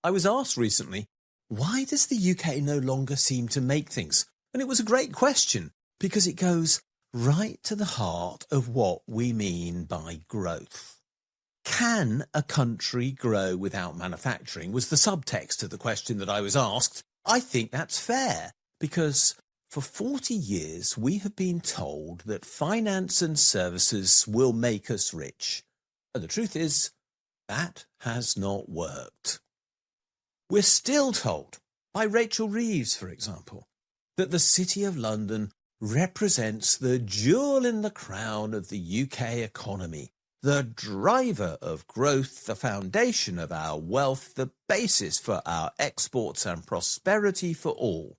I was asked recently, why does the UK no longer seem to make things? And it was a great question because it goes right to the heart of what we mean by growth. Can a country grow without manufacturing was the subtext to the question that I was asked. I think that's fair because for 40 years we have been told that finance and services will make us rich. And the truth is, that has not worked. We're still told, by Rachel Reeves, for example, that the City of London represents the jewel in the crown of the UK economy, the driver of growth, the foundation of our wealth, the basis for our exports and prosperity for all.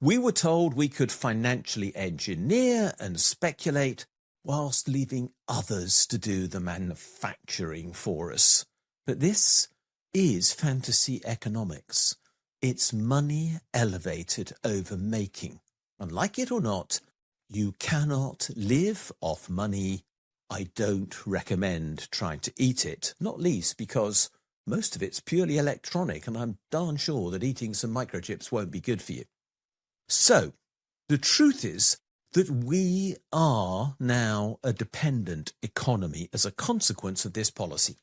We were told we could financially engineer and speculate whilst leaving others to do the manufacturing for us. But this is fantasy economics. It's money elevated over making. And like it or not, you cannot live off money. I don't recommend trying to eat it, not least because most of it's purely electronic, and I'm darn sure that eating some microchips won't be good for you. So, the truth is that we are now a dependent economy as a consequence of this policy.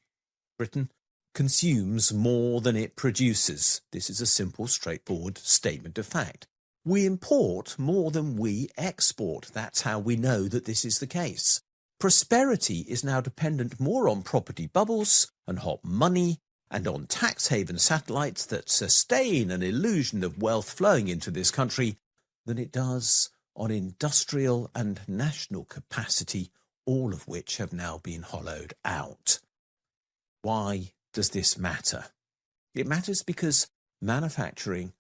Britain consumes more than it produces. This is a simple, straightforward statement of fact. We import more than we export. That's how we know that this is the case. Prosperity is now dependent more on property bubbles and hot money and on tax haven satellites that sustain an illusion of wealth flowing into this country than it does on industrial and national capacity, all of which have now been hollowed out. Why does this matter? It matters because manufacturing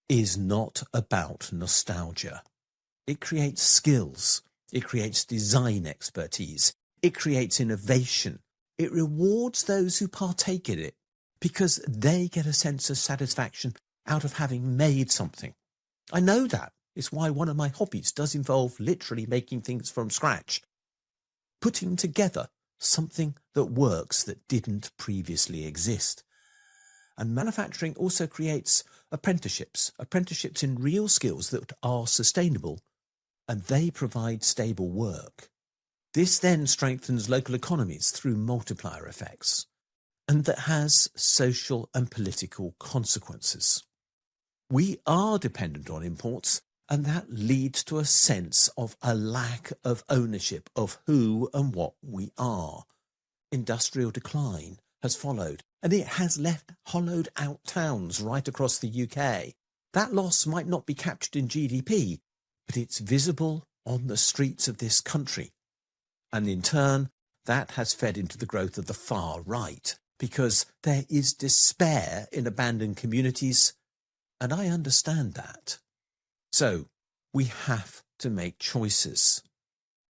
is not about nostalgia. It creates skills. It creates design expertise. It creates innovation. It rewards those who partake in it because they get a sense of satisfaction out of having made something. I know that. It's why one of my hobbies does involve literally making things from scratch, putting together something that works that didn't previously exist. And manufacturing also creates apprenticeships in real skills that are sustainable, and they provide stable work. This then strengthens local economies through multiplier effects, and that has social and political consequences. We are dependent on imports, and that leads to a sense of a lack of ownership of who and what we are. Industrial decline has followed, and it has left hollowed out towns right across the UK. That loss might not be captured in GDP, but it's visible on the streets of this country. And in turn, that has fed into the growth of the far right, because there is despair in abandoned communities, and I understand that. So, we have to make choices.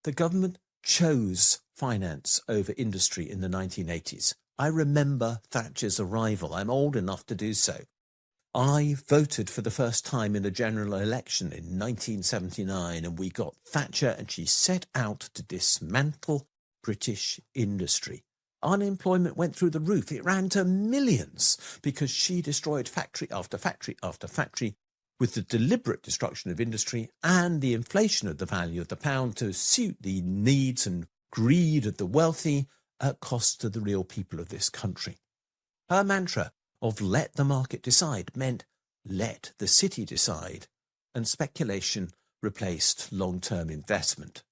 The government chose finance over industry in the 1980s. I remember Thatcher's arrival. I'm old enough to do so. I voted for the first time in a general election in 1979, and we got Thatcher, and she set out to dismantle British industry. Unemployment went through the roof. It ran to millions because she destroyed factory after factory after factory with the deliberate destruction of industry and the inflation of the value of the pound to suit the needs and greed of the wealthy at cost to the real people of this country. Her mantra of let the market decide meant let the city decide, and speculation replaced long-term investment.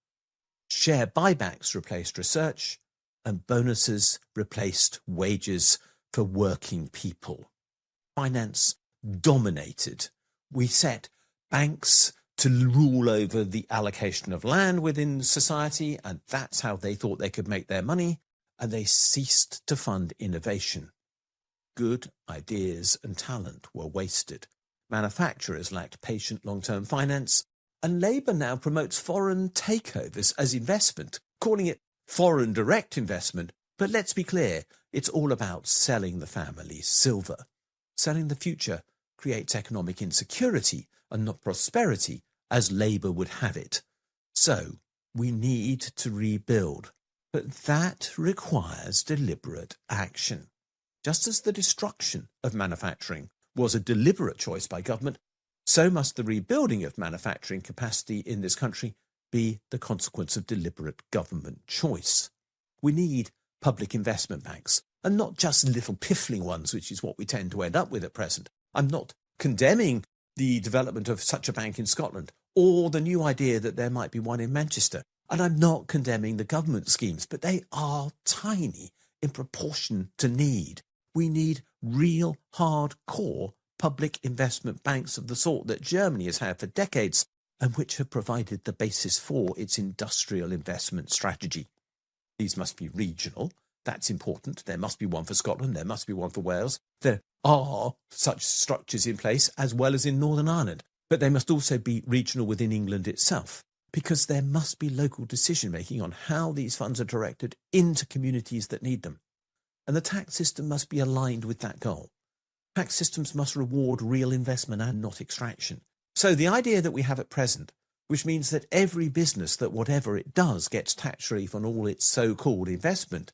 Share buybacks replaced research, and bonuses replaced wages for working people. Finance dominated. We set banks to rule over the allocation of land within society, and that's how they thought they could make their money, and they ceased to fund innovation. Good ideas and talent were wasted. Manufacturers lacked patient long-term finance, and Labour now promotes foreign takeovers as investment, calling it foreign direct investment. But let's be clear, it's all about selling the family silver. Selling the future creates economic insecurity and not prosperity, as Labour would have it. So, we need to rebuild, but that requires deliberate action. Just as the destruction of manufacturing was a deliberate choice by government, so must the rebuilding of manufacturing capacity in this country be the consequence of deliberate government choice. We need public investment banks, and not just little piffling ones, which is what we tend to end up with at present. I'm not condemning the development of such a bank in Scotland, or the new idea that there might be one in Manchester. And I'm not condemning the government schemes, but they are tiny in proportion to need. We need real hardcore public investment banks of the sort that Germany has had for decades and which have provided the basis for its industrial investment strategy. These must be regional. That's important. There must be one for Scotland. There must be one for Wales. There are such structures in place as well as in Northern Ireland, but they must also be regional within England itself, because there must be local decision-making on how these funds are directed into communities that need them. And the tax system must be aligned with that goal. Tax systems must reward real investment and not extraction. So the idea that we have at present, which means that every business that whatever it does gets tax relief on all its so-called investment,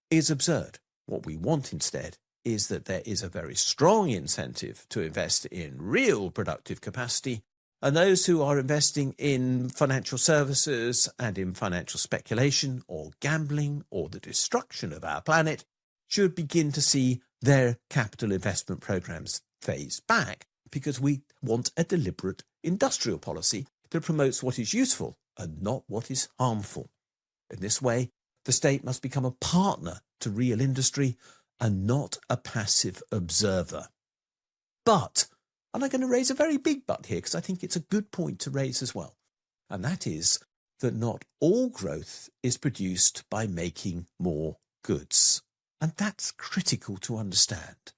is absurd. What we want instead is that there is a very strong incentive to invest in real productive capacity, and those who are investing in financial services and in financial speculation or gambling or the destruction of our planet should begin to see their capital investment programs phase back, because we want a deliberate industrial policy that promotes what is useful and not what is harmful. In this way, the state must become a partner to real industry and not a passive observer. But, and I'm going to raise a very big but here because I think it's a good point to raise as well, and that is that not all growth is produced by making more goods. And that's critical to understand.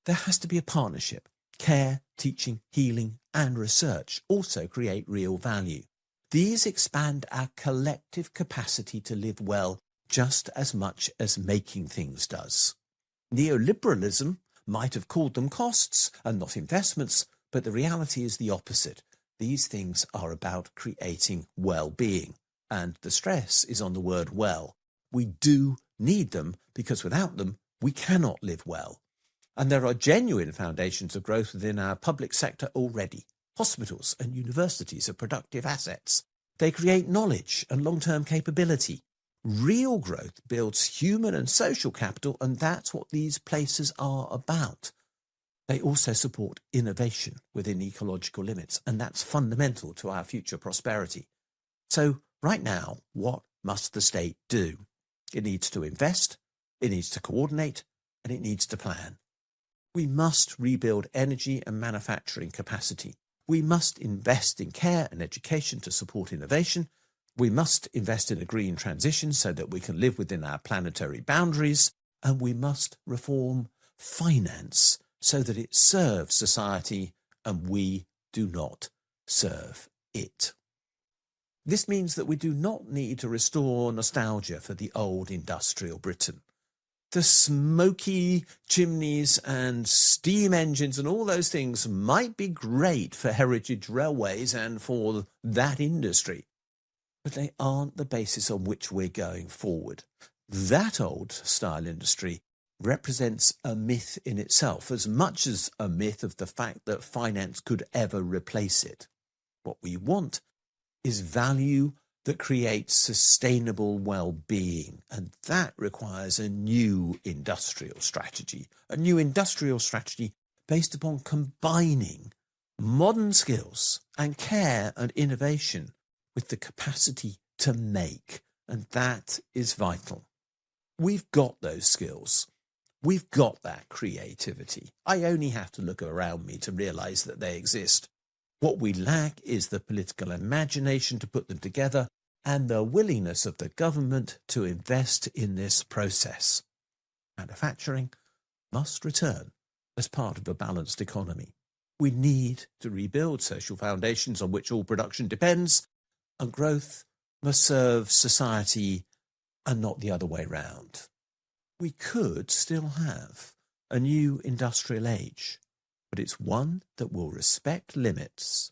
There has to be a partnership. Care, teaching, healing, and research also create real value. These expand our collective capacity to live well just as much as making things does. Neoliberalism might have called them costs and not investments, but the reality is the opposite. These things are about creating well-being, and the stress is on the word well. We do need them because without them, we cannot live well. And there are genuine foundations of growth within our public sector already. Hospitals and universities are productive assets. They create knowledge and long-term capability. Real growth builds human and social capital, and that's what these places are about. They also support innovation within ecological limits, and that's fundamental to our future prosperity. So right now, what must the state do? It needs to invest, it needs to coordinate, and it needs to plan. We must rebuild energy and manufacturing capacity. We must invest in care and education to support innovation. We must invest in a green transition so that we can live within our planetary boundaries. And we must reform finance so that it serves society and we do not serve it. This means that we do not need to restore nostalgia for the old industrial Britain. The smoky chimneys and steam engines and all those things might be great for heritage railways and for that industry, but they aren't the basis on which we're going forward. That old style industry represents a myth in itself, as much as a myth of the fact that finance could ever replace it. What we want is value that creates sustainable well-being, and that requires a new industrial strategy. A new industrial strategy based upon combining modern skills and care and innovation with the capacity to make, and that is vital. We've got those skills. We've got that creativity. I only have to look around me to realise that they exist. What we lack is the political imagination to put them together and the willingness of the government to invest in this process. Manufacturing must return as part of a balanced economy. We need to rebuild social foundations on which all production depends, and growth must serve society and not the other way round. We could still have a new industrial age, but it's one that will respect limits,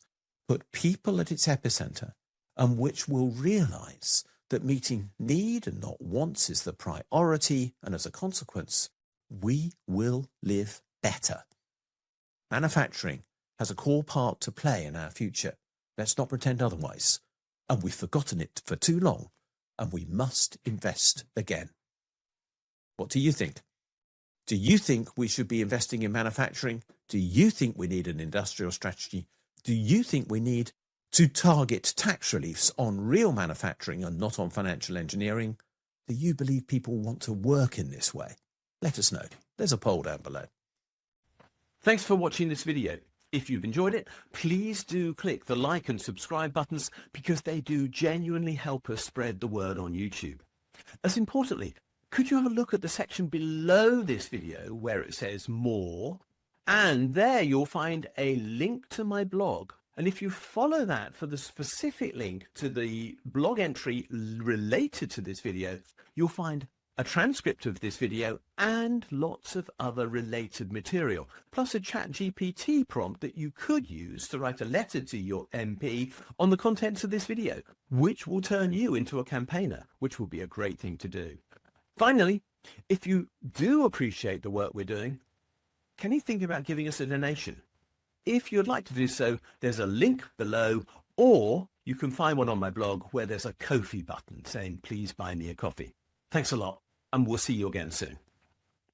put people at its epicenter, and which will realise that meeting need and not wants is the priority, and as a consequence, we will live better. Manufacturing has a core part to play in our future. Let's not pretend otherwise. And we've forgotten it for too long, and we must invest again. What do you think? Do you think we should be investing in manufacturing? Do you think we need an industrial strategy? Do you think we need to target tax reliefs on real manufacturing and not on financial engineering? Do you believe people want to work in this way? Let us know. There's a poll down below. Thanks for watching this video. If you've enjoyed it, please do click the like and subscribe buttons because they do genuinely help us spread the word on YouTube. As importantly, could you have a look at the section below this video where it says more, and there you'll find a link to my blog. And if you follow that for the specific link to the blog entry related to this video, you'll find a transcript of this video and lots of other related material, plus a ChatGPT prompt that you could use to write a letter to your MP on the contents of this video, which will turn you into a campaigner, which will be a great thing to do. Finally, if you do appreciate the work we're doing, can you think about giving us a donation? If you'd like to do so, there's a link below, or you can find one on my blog where there's a Ko-fi button saying, please buy me a coffee. Thanks a lot, and we'll see you again soon.